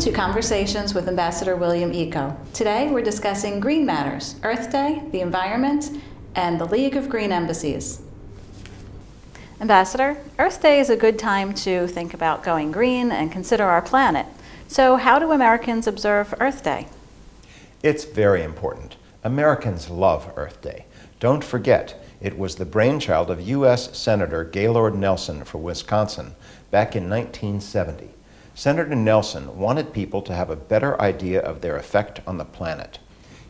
to Conversations with Ambassador William Eacho. Today we're discussing Green Matters, Earth Day, the environment, and the League of Green Embassies. Ambassador, Earth Day is a good time to think about going green and consider our planet. So how do Americans observe Earth Day? It's very important. Americans love Earth Day. Don't forget, it was the brainchild of U.S. Senator Gaylord Nelson for Wisconsin back in 1970. Senator Nelson wanted people to have a better idea of their effect on the planet.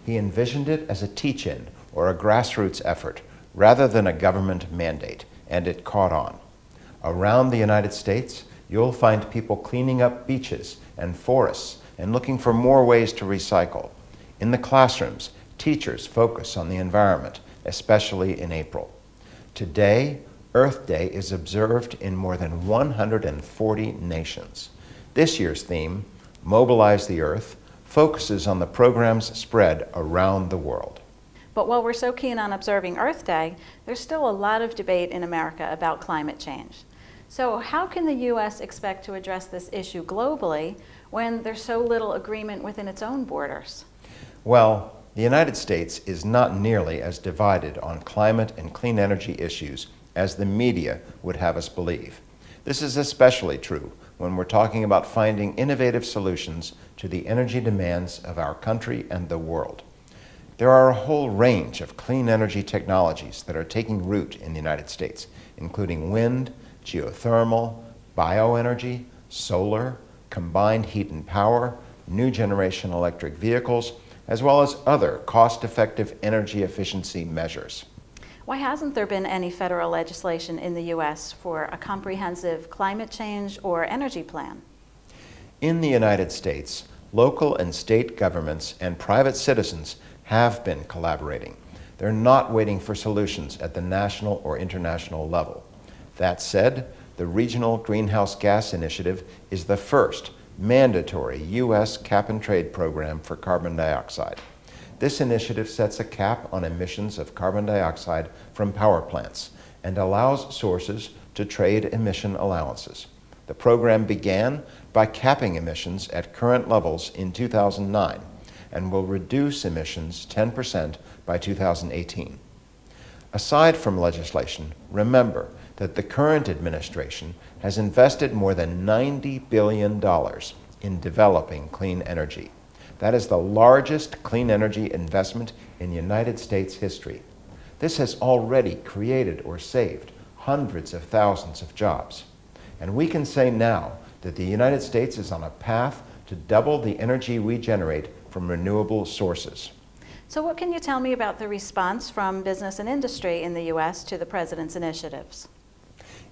He envisioned it as a teach-in or a grassroots effort rather than a government mandate, and it caught on. Around the United States, you'll find people cleaning up beaches and forests and looking for more ways to recycle. In the classrooms, teachers focus on the environment, especially in April. Today, Earth Day is observed in more than 140 nations. This year's theme, Mobilize the Earth, focuses on the program's spread around the world. But while we're so keen on observing Earth Day, there's still a lot of debate in America about climate change. So how can the U.S. expect to address this issue globally when there's so little agreement within its own borders? Well, the United States is not nearly as divided on climate and clean energy issues as the media would have us believe. This is especially true when we're talking about finding innovative solutions to the energy demands of our country and the world. There are a whole range of clean energy technologies that are taking root in the United States, including wind, geothermal, bioenergy, solar, combined heat and power, new generation electric vehicles, as well as other cost-effective energy efficiency measures. Why hasn't there been any federal legislation in the U.S. for a comprehensive climate change or energy plan? In the United States, local and state governments and private citizens have been collaborating. They're not waiting for solutions at the national or international level. That said, the Regional Greenhouse Gas Initiative is the first mandatory U.S. cap-and-trade program for carbon dioxide. This initiative sets a cap on emissions of carbon dioxide from power plants and allows sources to trade emission allowances. The program began by capping emissions at current levels in 2009 and will reduce emissions 10% by 2018. Aside from legislation, remember that the current administration has invested more than $90 billion in developing clean energy. That is the largest clean energy investment in United States history. This has already created or saved hundreds of thousands of jobs. And we can say now that the United States is on a path to double the energy we generate from renewable sources. So what can you tell me about the response from business and industry in the U.S. to the President's initiatives?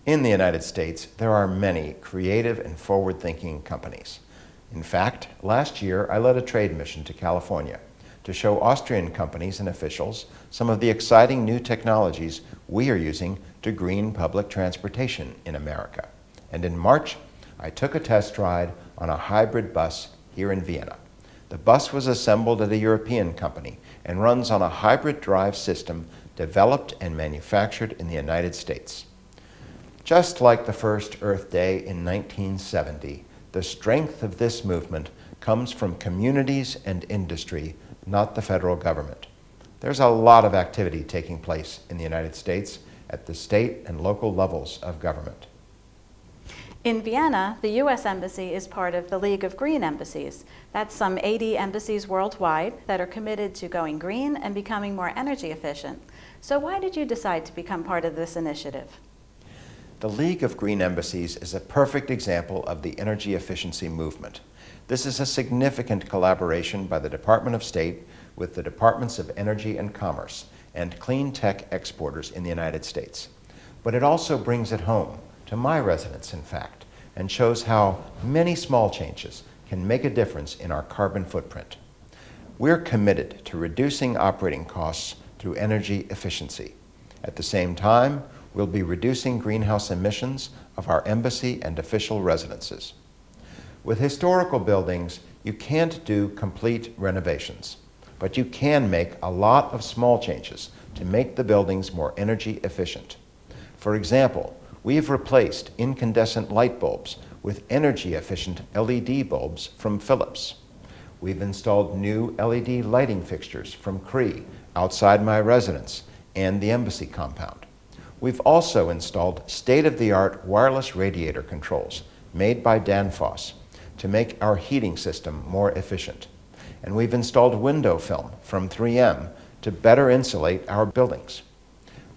In the United States, there are many creative and forward-thinking companies. In fact, last year I led a trade mission to California to show Austrian companies and officials some of the exciting new technologies we are using to green public transportation in America. And in March, I took a test ride on a hybrid bus here in Vienna. The bus was assembled at a European company and runs on a hybrid drive system developed and manufactured in the United States. Just like the first Earth Day in 1970, the strength of this movement comes from communities and industry, not the federal government. There's a lot of activity taking place in the United States at the state and local levels of government. In Vienna, the U.S. Embassy is part of the League of Green Embassies. That's some 80 embassies worldwide that are committed to going green and becoming more energy efficient. So why did you decide to become part of this initiative? The League of Green Embassies is a perfect example of the energy efficiency movement. This is a significant collaboration by the Department of State with the Departments of Energy and Commerce and clean tech exporters in the United States. But it also brings it home, to my residents in fact, and shows how many small changes can make a difference in our carbon footprint. We're committed to reducing operating costs through energy efficiency. At the same time, we'll be reducing greenhouse emissions of our embassy and official residences. With historical buildings, you can't do complete renovations, but you can make a lot of small changes to make the buildings more energy efficient. For example, we have replaced incandescent light bulbs with energy-efficient LED bulbs from Philips. We've installed new LED lighting fixtures from Cree outside my residence and the Embassy compound. We've also installed state-of-the-art wireless radiator controls made by Danfoss to make our heating system more efficient. And we've installed window film from 3M to better insulate our buildings.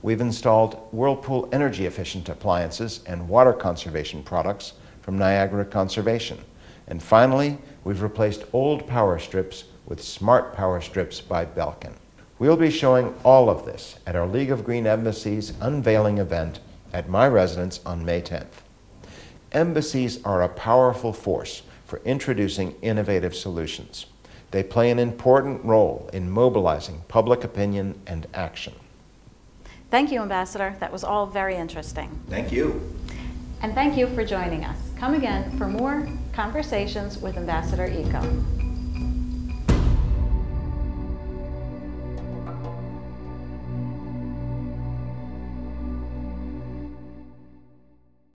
We've installed Whirlpool energy-efficient appliances and water conservation products from Niagara Conservation. And finally, we've replaced old power strips with smart power strips by Belkin. We'll be showing all of this at our League of Green Embassies unveiling event at my residence on May 10th. Embassies are a powerful force for introducing innovative solutions. They play an important role in mobilizing public opinion and action. Thank you, Ambassador. That was all very interesting. Thank you. And thank you for joining us. Come again for more conversations with Ambassador Eacho.